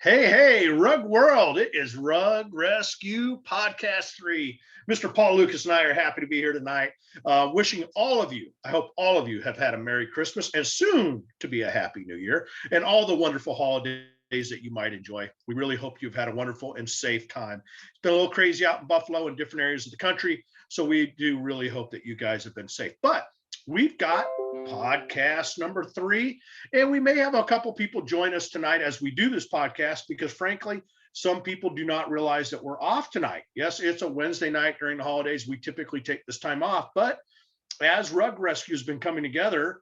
Hey, Rug World. It is Rug Rescue Podcast 3. Mr. Paul Lucas and I are happy to be here tonight. Wishing all of you, I hope all of you have had a Merry Christmas and soon to be a Happy New Year and all the wonderful holidays that you might enjoy. We really hope you've had a wonderful and safe time. It's been a little crazy out in Buffalo and different areas of the country, so we do really hope that you guys have been safe. But we've got podcast number 3, and we may have a couple people join us tonight as we do this podcast because frankly, some people do not realize that we're off tonight. Yes, it's a Wednesday night during the holidays. We typically take this time off, but as Rug Rescue has been coming together,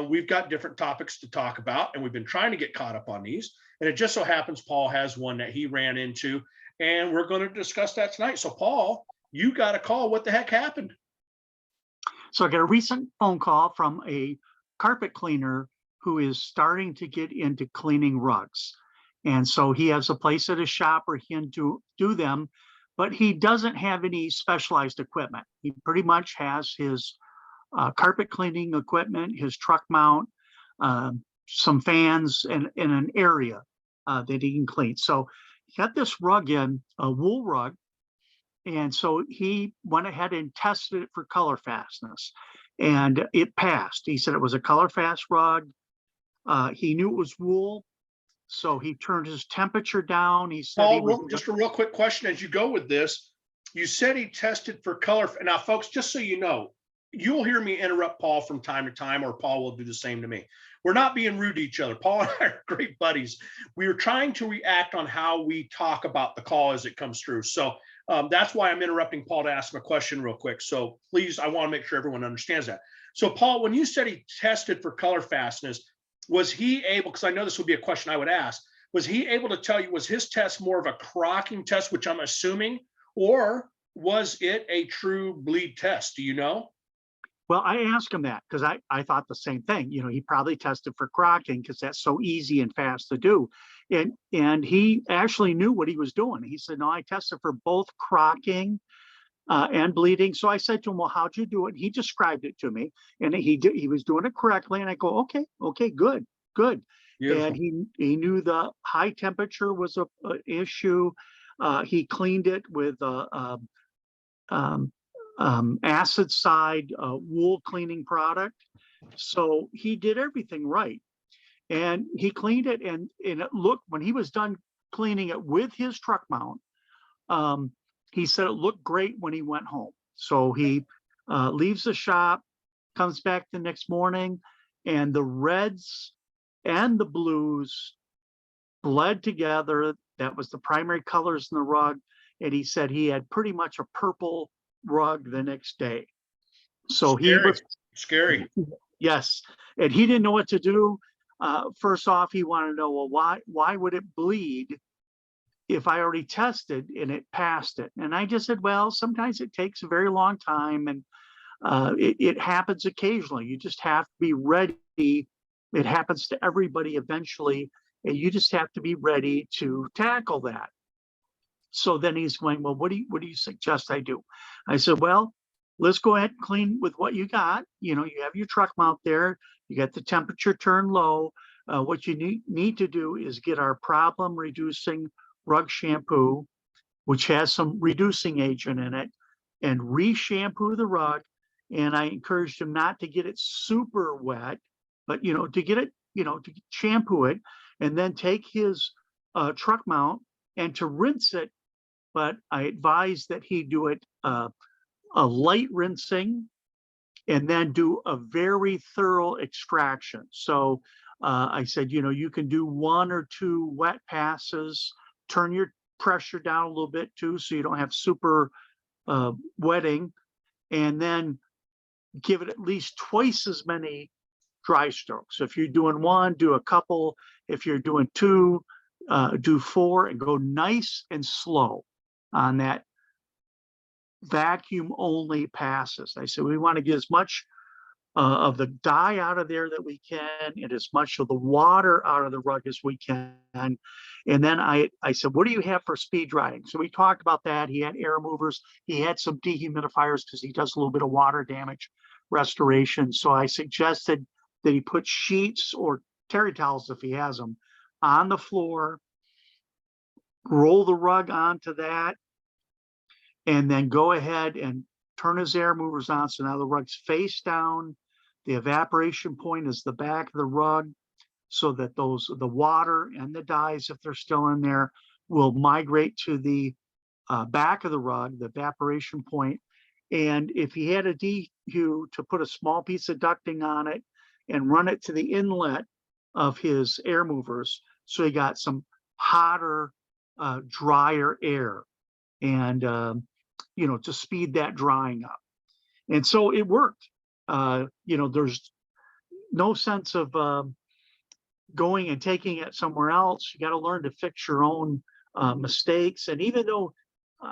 we've got different topics to talk about, and we've been trying to get caught up on these. And it just so happens Paul has one that he ran into, and we're going to discuss that tonight. So Paul, you got a call. What the heck happened? So I got a recent phone call from a carpet cleaner who is starting to get into cleaning rugs. And so he has a place at his shop where he can do them, but he doesn't have any specialized equipment. He pretty much has his carpet cleaning equipment, his truck mount, some fans, and an area that he can clean. So he got this rug in, a wool rug. And so he went ahead and tested it for color fastness, and it passed. He said it was a color fast rug. He knew it was wool, so he turned his temperature down. He said, Paul, just a real quick question as you go with this. You said he tested for color. Now, folks, just so you know, you'll hear me interrupt Paul from time to time, or Paul will do the same to me. We're not being rude to each other. Paul and I are great buddies. We are trying to react on how we talk about the call as it comes through. So that's why I'm interrupting Paul to ask him a question real quick. So please, I want to make sure everyone understands that. So Paul, when you said he tested for color fastness, was he able, because I know this would be a question I would ask, was he able to tell you, was his test more of a crocking test, which I'm assuming, or was it a true bleed test? Do you know? Well, I asked him that because I thought the same thing. You know, he probably tested for crocking because that's so easy and fast to do. And he actually knew what he was doing. He said, no, I tested for both crocking and bleeding. So I said to him, well, how'd you do it? He described it to me, and he was doing it correctly. And I go, okay, good. Beautiful. And he knew the high temperature was a issue. He cleaned it with acid side wool cleaning product. So he did everything right. And he cleaned it, and it looked, when he was done cleaning it with his truck mount, he said it looked great when he went home. So he leaves the shop, comes back the next morning, and the reds and the blues bled together. That was the primary colors in the rug. And he said he had pretty much a purple rug the next day. So scary. He was scary. Yes. And he didn't know what to do. First off, he wanted to know, well, why would it bleed if I already tested and it passed it? And I just said, well, sometimes it takes a very long time, and it happens occasionally. You just have to be ready. It happens to everybody eventually, and you just have to be ready to tackle that. So then he's going, well, what do you suggest I do? I said, well, let's go ahead and clean with what you got. You know, you have your truck mount there. You got the temperature turned low. What you need to do is get our problem reducing rug shampoo, which has some reducing agent in it, and re-shampoo the rug. And I encouraged him not to get it super wet, but, to get it, to shampoo it, and then take his truck mount and to rinse it. But I advised that he do it a light rinsing, and then do a very thorough extraction. So I said, you can do 1 or 2 wet passes, turn your pressure down a little bit too, so you don't have super wetting, and then give it at least twice as many dry strokes. So if you're doing 1, do a couple. If you're doing 2, do 4, and go nice and slow on that vacuum only passes. I said, we want to get as much of the dye out of there that we can, and as much of the water out of the rug as we can. And then I said, what do you have for speed drying? So we talked about that. He had air movers. He had some dehumidifiers because he does a little bit of water damage restoration. So I suggested that he put sheets or terry towels, if he has them, on the floor roll the rug onto that, and then go ahead and turn his air movers on. So now the rug's face down. The evaporation point is the back of the rug, so that the water and the dyes, if they're still in there, will migrate to the back of the rug, the evaporation point. And if he had a dehu, to put a small piece of ducting on it and run it to the inlet of his air movers, so he got some hotter, drier air, and to speed that drying up. And so it worked. There's no sense of going and taking it somewhere else. You got to learn to fix your own mistakes. And even though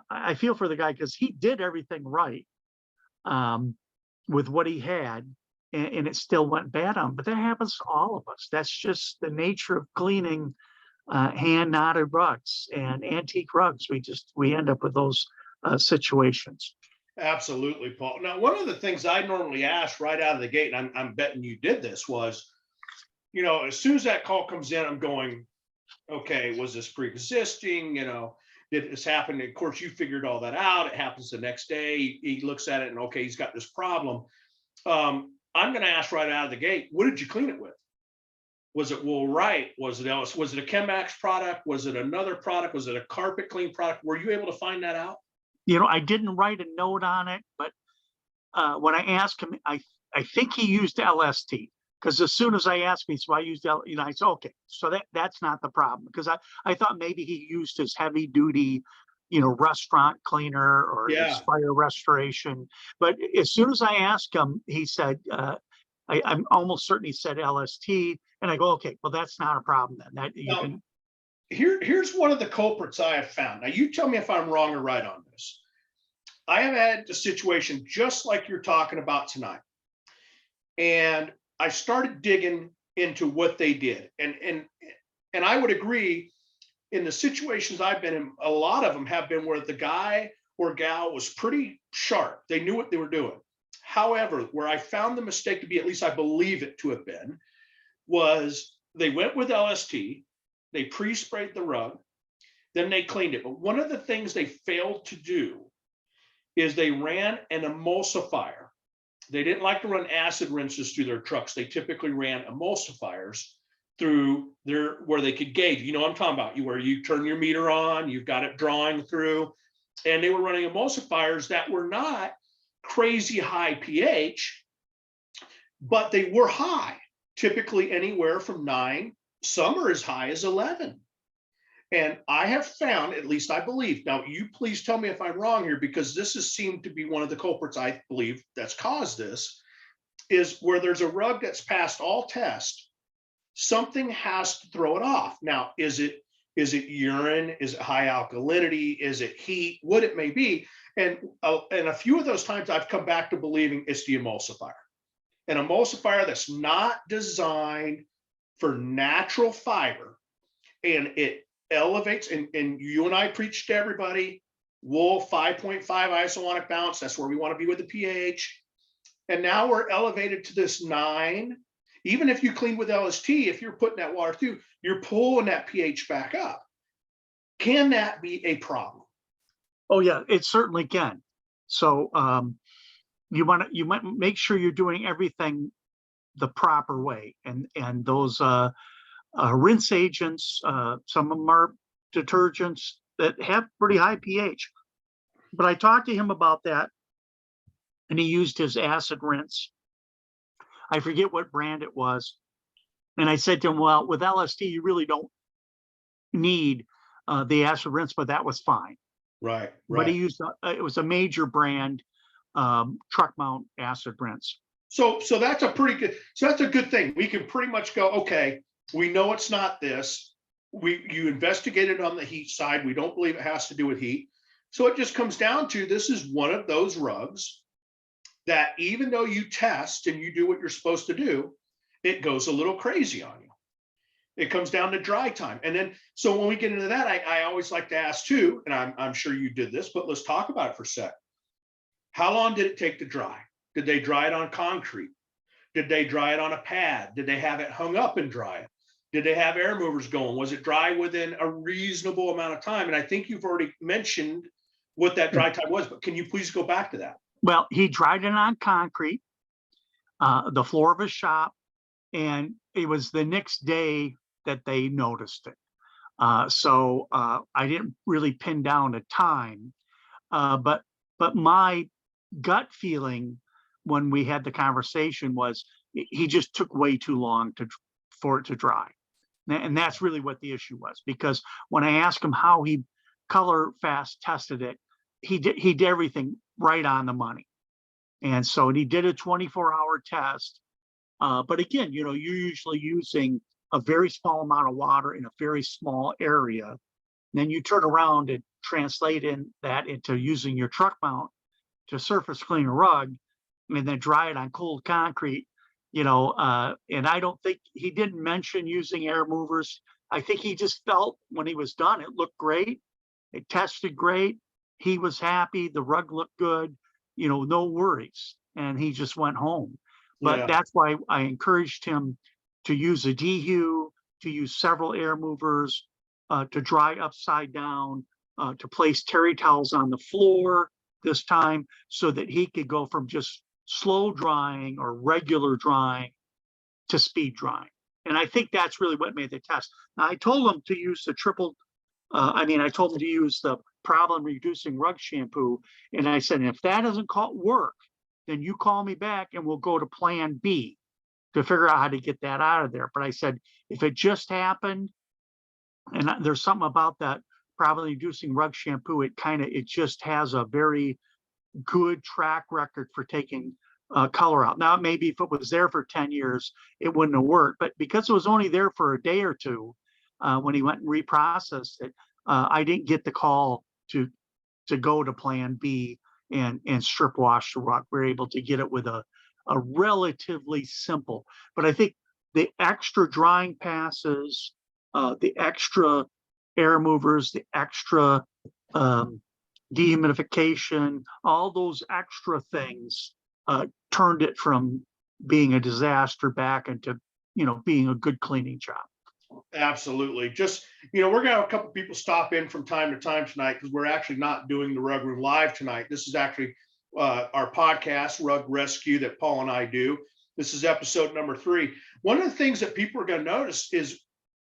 I feel for the guy, because he did everything right with what he had, and it still went bad on him. But that happens to all of us. That's just the nature of cleaning hand knotted rugs and antique rugs. We end up with those situations. Absolutely, Paul. Now, one of the things I normally ask right out of the gate, and I'm betting you did this, was, as soon as that call comes in, I'm going, okay, was this pre-existing? Did this happen? And of course, you figured all that out. It happens the next day. He looks at it and, okay, he's got this problem. I'm going to ask right out of the gate, what did you clean it with? Was it Wool Right? Was it else? Was it a Chemax product? Was it another product? Was it a carpet clean product? Were you able to find that out? I didn't write a note on it, but when I asked him, I think he used LST, because as soon as I asked him, so I used I said, okay, so that's not the problem, because I thought maybe he used his heavy duty, restaurant cleaner or his fire restoration. But as soon as I asked him, he said, I'm almost certain he said LST, and I go, okay, well, that's not a problem then. That you can. Here's one of the culprits I have found. Now, you tell me if I'm wrong or right on this. I have had a situation just like you're talking about tonight. And I started digging into what they did. And I would agree, in the situations I've been in, a lot of them have been where the guy or gal was pretty sharp. They knew what they were doing. However, where I found the mistake to be, at least I believe it to have been, was they went with LST. They pre-sprayed the rug, then they cleaned it. But one of the things they failed to do is they ran an emulsifier. They didn't like to run acid rinses through their trucks. They typically ran emulsifiers through where they could gauge. You know what I'm talking about? Where you turn your meter on, you've got it drawing through. And they were running emulsifiers that were not crazy high pH, but they were high, typically anywhere from 9. Some are as high as 11. And I have found, at least I believe, now you please tell me if I'm wrong here, because this has seemed to be one of the culprits I believe that's caused this, is where there's a rug that's passed all tests, something has to throw it off. Now, is it urine? Is it high alkalinity? Is it heat? What it may be. And a few of those times I've come back to believing it's the emulsifier. An emulsifier that's not designed for natural fiber, and it elevates, and you and I preach to everybody, wool 5.5 isotonic balance, that's where we want to be with the pH. And now we're elevated to this 9. Even if you clean with LST, if you're putting that water through, you're pulling that pH back up. Can that be a problem? Oh yeah, it certainly can. So you might make sure you're doing everything the proper way, and those rinse agents, some of them are detergents that have pretty high pH. But I talked to him about that, and he used his acid rinse. I forget what brand it was. And I said to him, well, with LST, you really don't need the acid rinse, but that was fine. Right. But he used, it was a major brand truck mount acid rinse. So that's a good thing. We can pretty much go, okay, we know it's not this. You investigated on the heat side. We don't believe it has to do with heat. So it just comes down to, this is one of those rugs that even though you test and you do what you're supposed to do, it goes a little crazy on you. It comes down to dry time. And then, so when we get into that, I always like to ask too, and I'm sure you did this, but let's talk about it for a sec. How long did it take to dry? Did they dry it on concrete? Did they dry it on a pad? Did they have it hung up and dry it? Did they have air movers going? Was it dry within a reasonable amount of time? And I think you've already mentioned what that dry time was, but can you please go back to that? Well, he dried it on concrete, the floor of his shop, and it was the next day that they noticed it. So I didn't really pin down a time, but my gut feeling when we had the conversation was he just took way too long for it to dry. And that's really what the issue was, because when I asked him how he color fast tested it, he did everything right on the money. And so he did a 24-hour test. But again, you're usually using a very small amount of water in a very small area. Then you turn around and translate that into using your truck mount to surface clean a rug and then dry it on cold concrete, and I don't think he didn't mention using air movers. I think he just felt when he was done, it looked great. It tested great. He was happy. The rug looked good, no worries. And he just went home. But that's why I encouraged him to use a DHU, to use several air movers, to dry upside down, to place terry towels on the floor this time so that he could go from just slow drying or regular drying to speed drying. And I think that's really what made the test. Now, I told him to use the I told him to use the problem reducing rug shampoo. And I said, if that doesn't work, then you call me back and we'll go to plan B to figure out how to get that out of there. But I said, if it just happened, and there's something about that problem reducing rug shampoo, it just has a very good track record for taking color out. Now, maybe if it was there for 10 years, it wouldn't have worked. But because it was only there for a day or two, when he went and reprocessed it, I didn't get the call to go to plan B and strip wash the rug. We're able to get it with a relatively simple, but I think the extra drying passes, the extra air movers, the extra dehumidification, all those extra things turned it from being a disaster back into, being a good cleaning job. Absolutely. Just, we're going to have a couple people stop in from time to time tonight because we're actually not doing the Rug Room Live tonight. This is actually our podcast, Rug Rescue, that Paul and I do. This is episode number 3. One of the things that people are going to notice is,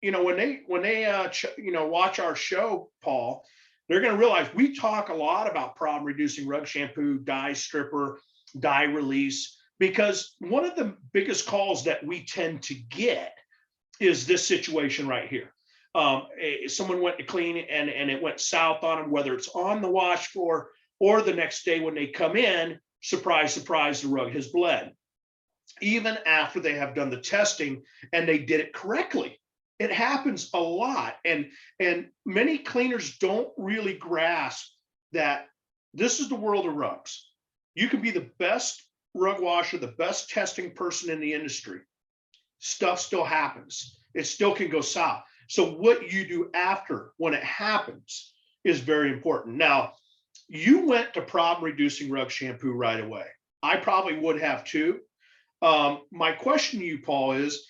when they watch our show, Paul, they're going to realize we talk a lot about problem reducing rug shampoo, dye stripper, dye release, because one of the biggest calls that we tend to get is this situation right here. Someone went to clean and it went south on them, whether it's on the wash floor or the next day when they come in, surprise, surprise, the rug has bled. Even after they have done the testing and they did it correctly. It happens a lot. And many cleaners don't really grasp that this is the world of rugs. You can be the best rug washer, the best testing person in the industry. Stuff still happens. It still can go south. So what you do after when it happens is very important. Now, you went to problem reducing rug shampoo right away. I probably would have too. My question to you, Paul, is,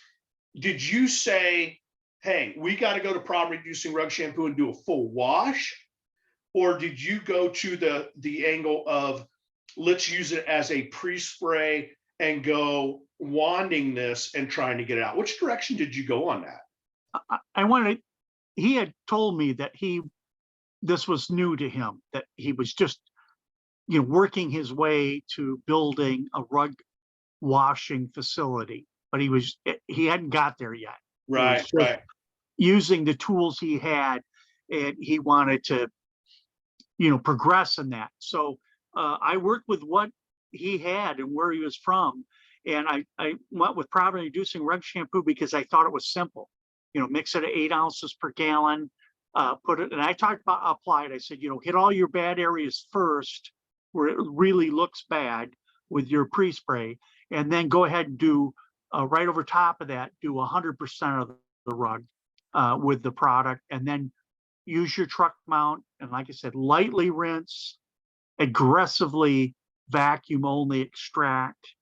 did you say, hey, we got to go to problem reducing rug shampoo and do a full wash? Or did you go to the angle of, let's use it as a pre-spray and go wanding this and trying to get it out? Which direction did you go on that? He had told me that this was new to him, that he was just, working his way to building a rug washing facility, but he hadn't got there yet. Right. Using the tools he had, and he wanted to, progress in that. So I worked with what he had and where he was from. And I went with problem reducing rug shampoo because I thought it was simple. Mix it at 8 ounces per gallon, put it, and I talked about applied. I said, hit all your bad areas first where it really looks bad with your pre-spray, and then go ahead and do right over top of that, do 100% of the rug with the product, and then use your truck mount. And like I said, lightly rinse, aggressively vacuum only extract.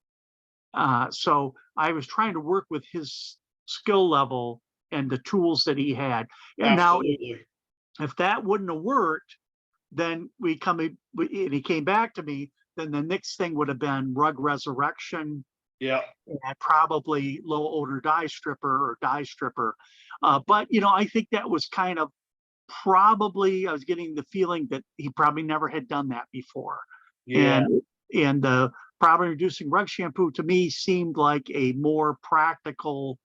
So I was trying to work with his skill level and the tools that he had. And now, Absolutely. if that wouldn't have worked, then and he came back to me, then the next thing would have been rug resurrection Yeah. and probably low odor dye stripper. But, I think that was kind of I was getting the feeling that he probably never had done that before. Yeah. And the problem reducing rug shampoo to me seemed like a more practical,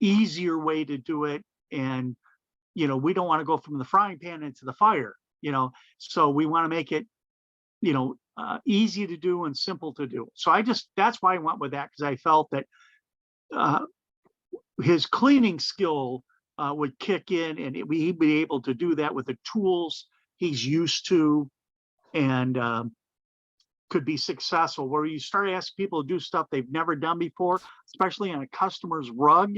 easier way to do it. And, we don't want to go from the frying pan into the fire, so we want to make it, easy to do and simple to do. So that's why I went with that, because I felt that his cleaning skill would kick in, and he'd be able to do that with the tools he's used to, and could be successful. Where you start asking people to do stuff they've never done before, especially on a customer's rug,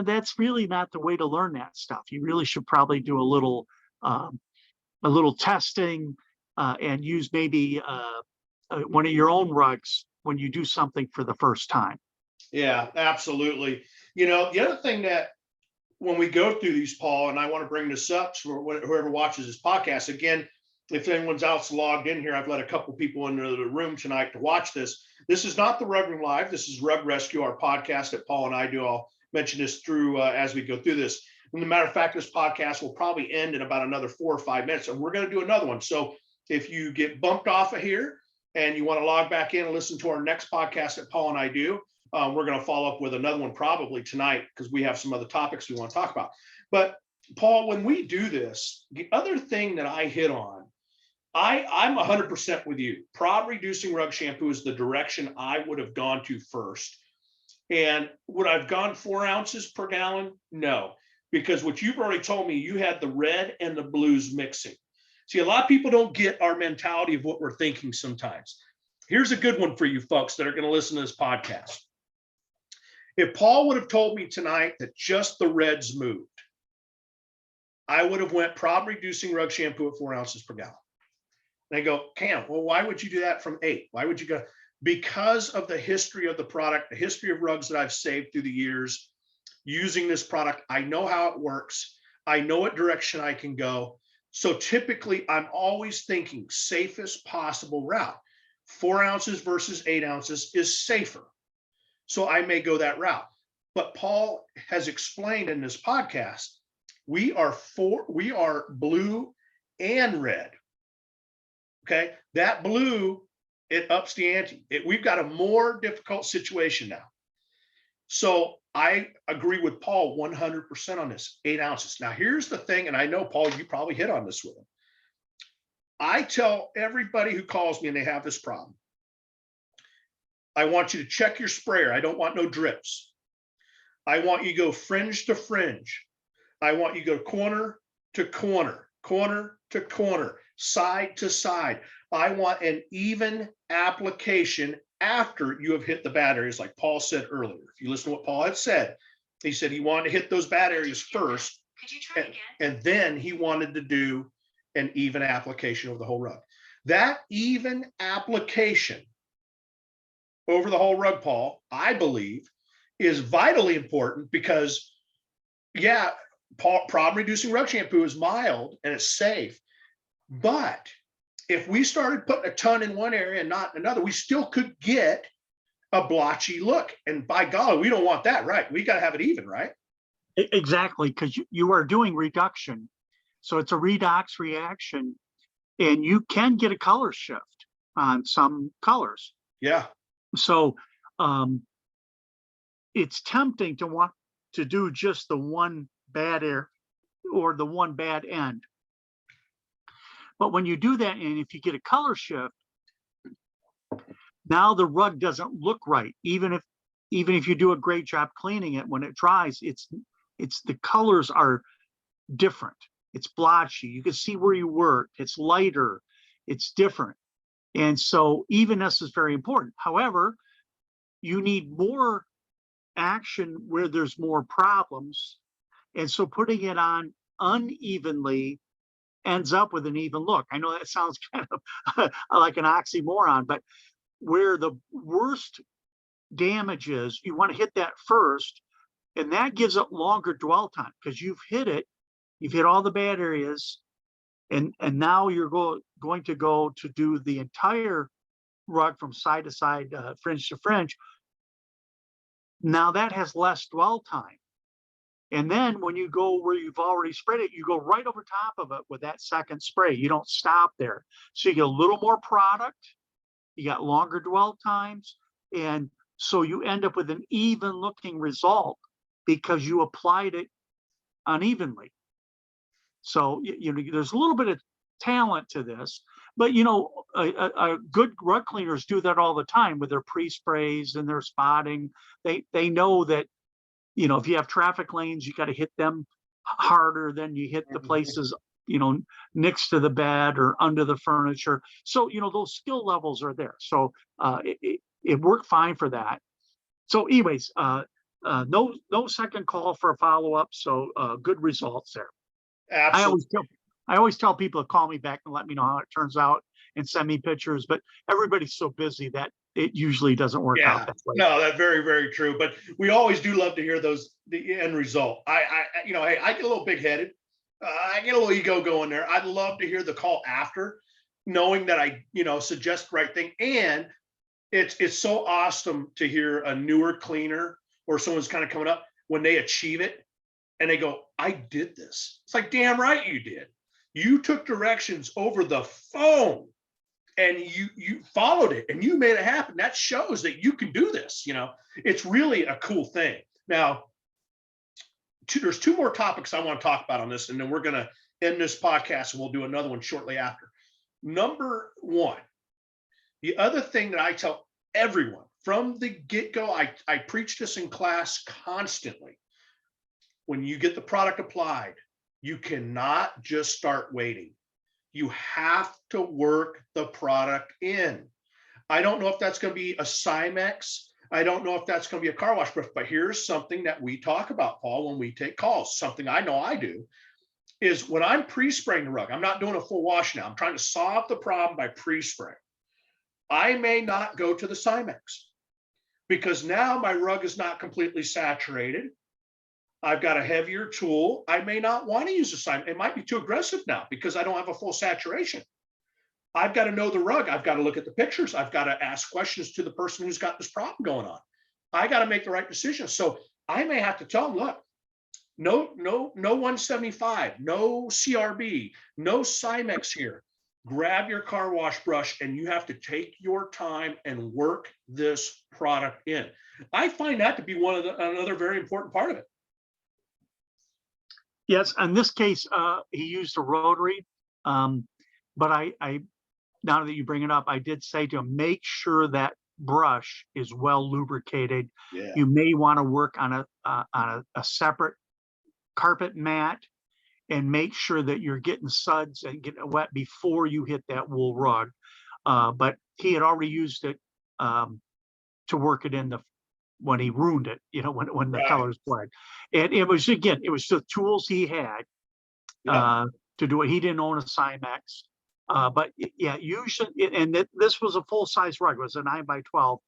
that's really not the way to learn that stuff. You really should probably do a little testing, and use maybe one of your own rugs when you do something for the first time. Yeah, absolutely. The other thing that when we go through these, Paul, and I want to bring this up for whoever watches this podcast, again, if anyone's else logged in here, I've let a couple people into the room tonight to watch this. This is not the Rug Room Live. This is Rug Rescue, our podcast that Paul and I do. I'll mention this through as we go through this. And as a matter of fact, this podcast will probably end in about another 4 or 5 minutes, and we're going to do another one. So if you get bumped off of here and you want to log back in and listen to our next podcast that Paul and I do, we're going to follow up with another one probably tonight, because we have some other topics we want to talk about. But Paul, when we do this, the other thing that I hit on, I'm 100% with you. Prod reducing rug shampoo is the direction I would have gone to first. And would I've gone 4 ounces per gallon? No, because what you've already told me, you had the red and the blues mixing. See, a lot of people don't get our mentality of what we're thinking sometimes. Here's a good one for you folks that are going to listen to this podcast. If Paul would have told me tonight that just the reds moved, I would have went prod reducing rug shampoo at 4 ounces per gallon. And I go, Cam, well, why would you do that from 8? Why would you go? Because of the history of the product, the history of rugs that I've saved through the years using this product. I know how it works. I know what direction I can go. So typically I'm always thinking safest possible route. 4 ounces versus 8 ounces is safer. So I may go that route. But Paul has explained in this podcast, we are blue and red. Okay, that blue, it ups the ante. We've got a more difficult situation now. So I agree with Paul 100% on this, 8 ounces. Now, here's the thing, and I know, Paul, you probably hit on this with him. I tell everybody who calls me and they have this problem, I want you to check your sprayer. I don't want no drips. I want you to go fringe to fringe. I want you to go corner to corner, corner to corner, side to side. I want an even application after you have hit the bad areas, like Paul said earlier. If you listen to what Paul had said, he said he wanted to hit those bad areas first. Could you try again? And then he wanted to do an even application over the whole rug. That even application over the whole rug, Paul, I believe, is vitally important because, yeah, problem reducing rug shampoo is mild and it's safe. But if we started putting a ton in one area and not in another, we still could get a blotchy look. And by golly, we don't want that, right? We got to have it even, right? Exactly, because you are doing reduction. So it's a redox reaction, and you can get a color shift on some colors. Yeah. So it's tempting to want to do just the one bad air or the one bad end. But when you do that, and if you get a color shift, now the rug doesn't look right. Even if you do a great job cleaning it, when it dries, it's the colors are different. It's blotchy. You can see where you worked. It's lighter. It's different. And so evenness is very important. However, you need more action where there's more problems. And so putting it on unevenly ends up with an even look. I know that sounds kind of like an oxymoron, but where the worst damage is, you want to hit that first And that gives it longer dwell time because you've hit all the bad areas, and now you're going to go to do the entire rug from side to side, fringe to fringe. Now that has less dwell time. And then when you go where you've already sprayed it, you go right over top of it with that second spray. You don't stop there. So you get a little more product, you got longer dwell times, and so you end up with an even looking result because you applied it unevenly. So there's a little bit of talent to this, but a good rug cleaners do that all the time with their pre-sprays and their spotting. They know that if you have traffic lanes, you got to hit them harder than you hit the places next to the bed or under the furniture. So those skill levels are there. So it worked fine for that. So anyways, no second call for a follow-up. So good results there. Absolutely. I always tell people to call me back and let me know how it turns out and send me pictures, but everybody's so busy that it usually doesn't work out that way. No, that's very, very true. But we always do love to hear the end result. Hey, I get a little big-headed. I get a little ego going there. I'd love to hear the call after, knowing that I, suggest the right thing. And it's so awesome to hear a newer cleaner or someone's kind of coming up when they achieve it and they go, I did this. It's like, damn right you did. You took directions over the phone and you followed it and you made it happen. That shows that you can do this. It's really a cool thing. Now, there's two more topics I want to talk about on this, and then we're going to end this podcast and we'll do another one shortly after. Number one, the other thing that I tell everyone from the get-go, I preach this in class constantly. When you get the product applied, you cannot just start waiting. You have to work the product in. I don't know if that's going to be a Cymex. I don't know if that's going to be a car wash brush, but here's something that we talk about, Paul, when we take calls. Something I know I do is when I'm pre-spraying the rug, I'm not doing a full wash now. I'm trying to solve the problem by pre-spraying. I may not go to the Cymex because now my rug is not completely saturated. I've got a heavier tool. I may not want to use a Cymex. It might be too aggressive now because I don't have a full saturation. I've got to know the rug. I've got to look at the pictures. I've got to ask questions to the person who's got this problem going on. I got to make the right decision. So I may have to tell them, look, no 175, no CRB, no Cymex here. Grab your car wash brush and you have to take your time and work this product in. I find that to be another very important part of it. Yes, in this case, he used a rotary, but I now that you bring it up, I did say to him, make sure that brush is well lubricated. Yeah. You may want to work on a separate carpet mat and make sure that you're getting suds and getting it wet before you hit that wool rug. But he had already used it to work it in when he ruined it, when the colors bled. And it was the tools he had to do it. He didn't own a Cymex. But yeah, usually, and this was a full size rug. It was a 9x12.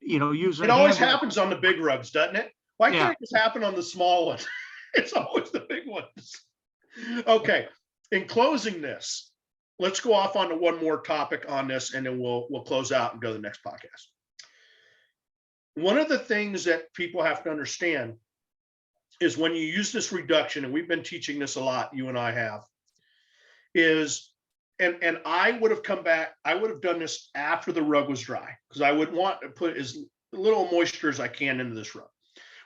Using it always happens on the big rugs, doesn't it? Why can't it just happen on the small ones? It's always the big ones. Okay. In closing this, let's go off onto one more topic on this, and then we'll close out and go to the next podcast. One of the things that people have to understand is when you use this reduction, and we've been teaching this a lot, you and I have, is, and I would have come back, I would have done this after the rug was dry because I would want to put as little moisture as I can into this rug.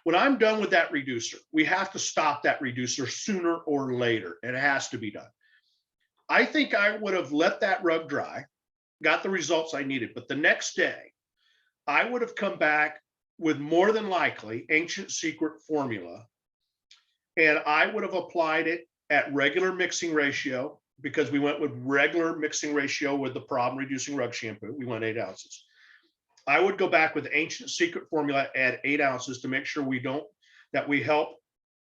When I'm done with that reducer, we have to stop that reducer sooner or later. It has to be done. I think I would have let that rug dry, got the results I needed, but the next day, I would have come back with more than likely Ancient Secret formula, and I would have applied it at regular mixing ratio because we went with regular mixing ratio with the problem reducing rug shampoo. We went 8 ounces. I would go back with Ancient Secret formula, add 8 ounces to make sure we help.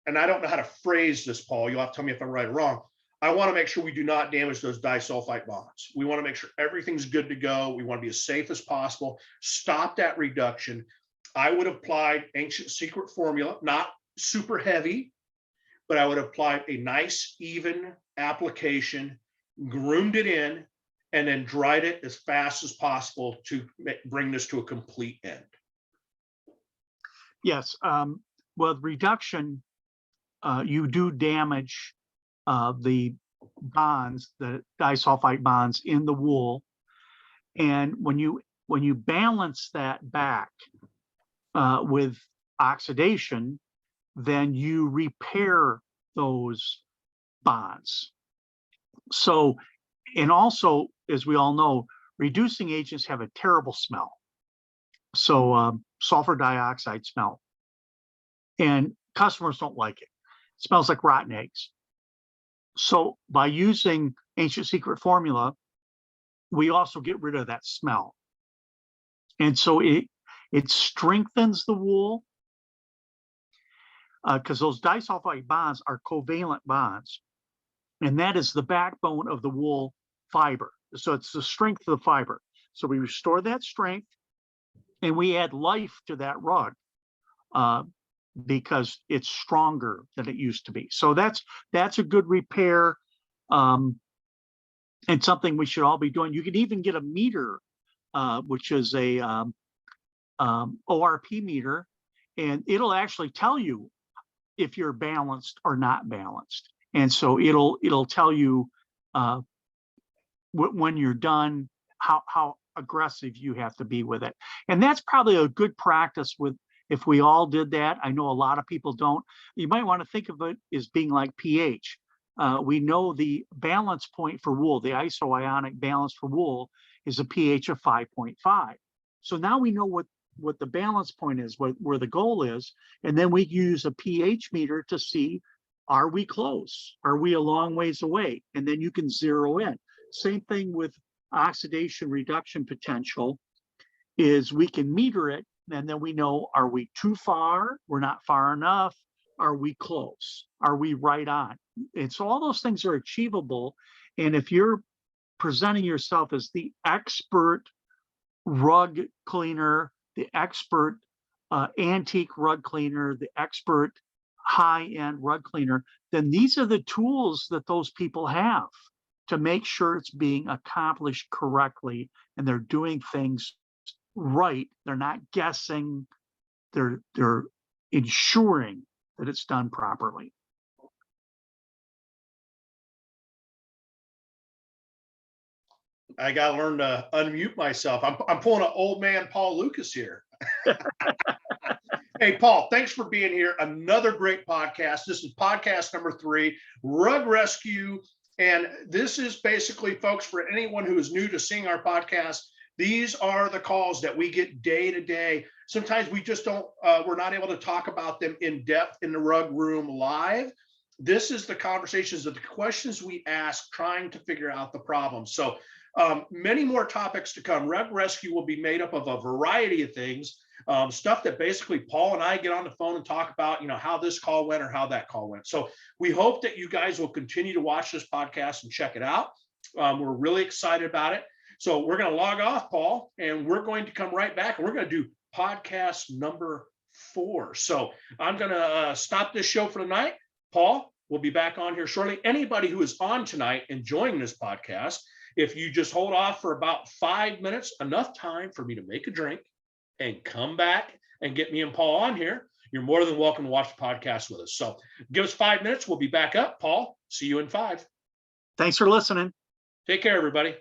And I don't know how to phrase this, Paul. You'll have to tell me if I'm right or wrong. I want to make sure we do not damage those disulfide bonds. We want to make sure everything's good to go. We want to be as safe as possible. Stop that reduction. I would apply ancient secret formula, not super heavy, but I would apply a nice, even application, groomed it in, and then dried it as fast as possible to bring this to a complete end. Yes. With reduction, you do damage the bonds, the disulfide bonds in the wool. And when you balance that back with oxidation, then you repair those bonds. So, and also, as we all know, reducing agents have a terrible smell. So sulfur dioxide smell. And customers don't like it. It smells like rotten eggs. So by using Ancient Secret formula, we also get rid of that smell. And so it strengthens the wool, because those disulfide bonds are covalent bonds. And that is the backbone of the wool fiber. So it's the strength of the fiber. So we restore that strength and we add life to that rug because it's stronger than it used to be. So that's a good repair and something we should all be doing. You can even get a meter, which is a ORP meter, and it'll actually tell you if you're balanced or not balanced. And so it'll tell you when you're done, how aggressive you have to be with it. And that's probably a good practice if we all did that. I know a lot of people don't. You might want to think of it as being like pH. We know the balance point for wool, the isoionic balance for wool, is a pH of 5.5. So now we know what the balance point is, where the goal is, and then we use a pH meter to see, are we close? Are we a long ways away? And then you can zero in. Same thing with oxidation reduction potential, is we can meter it, and then we know, are we too far? We're not far enough. Are we close? Are we right on? And so all those things are achievable. And if you're presenting yourself as the expert rug cleaner, the expert antique rug cleaner, the expert high-end rug cleaner, then these are the tools that those people have to make sure it's being accomplished correctly and they're doing things right. They're not guessing. They're ensuring that it's done properly. I got to learn to unmute myself. I'm pulling an old man Paul Lucas here. Hey, Paul, thanks for being here. Another great podcast. This is podcast number 3, Rug Rescue. And this is basically, folks, for anyone who is new to seeing our podcast, these are the calls that we get day to day. Sometimes we just don't, we're not able to talk about them in depth in the rug room live. This is the conversations of the questions we ask, trying to figure out the problem. So many more topics to come. Rug Rescue will be made up of a variety of things, stuff that basically Paul and I get on the phone and talk about, how this call went or how that call went. So we hope that you guys will continue to watch this podcast and check it out. We're really excited about it. So we're going to log off, Paul, and we're going to come right back and we're going to do podcast number 4. So I'm going to stop this show for tonight. Paul will be back on here shortly. Anybody who is on tonight enjoying this podcast, if you just hold off for about 5 minutes, enough time for me to make a drink and come back and get me and Paul on here, you're more than welcome to watch the podcast with us. So give us 5 minutes. We'll be back up. Paul, see you in 5. Thanks for listening. Take care, everybody.